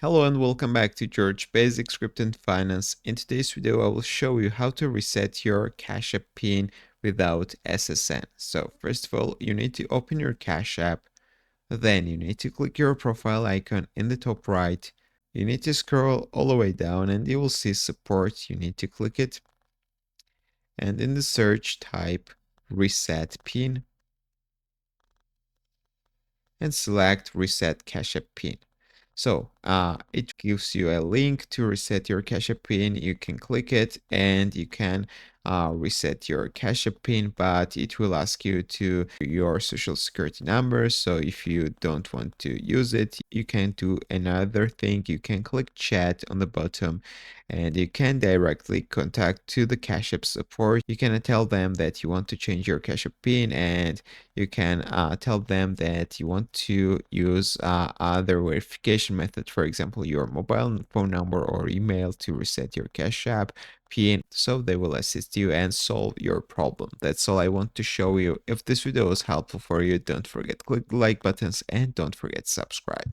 Hello and welcome back to George Basic Script and Finance. In today's video, I will show you how to reset your Cash App PIN without SSN. So first of all, you need to open your Cash App. Then you need to click your profile icon in the top right. You need to scroll all the way down and you will see support. You need to click it. And in the search, type reset PIN and select reset Cash App PIN. So it gives you a link to reset your Cash App PIN. You can click it and you can reset your Cash App PIN, but it will ask you to your social security number. So if you don't want to use it, you can do another thing. You can click chat on the bottom and you can directly contact to the Cash App support. You can tell them that you want to change your Cash App PIN, and you can tell them that you want to use other verification method, for example, your mobile phone number or email to reset your Cash App PIN. So they will assist you and solve your problem. That's all I want to show you. If this video was helpful for you, don't forget to click the like buttons and don't forget to subscribe.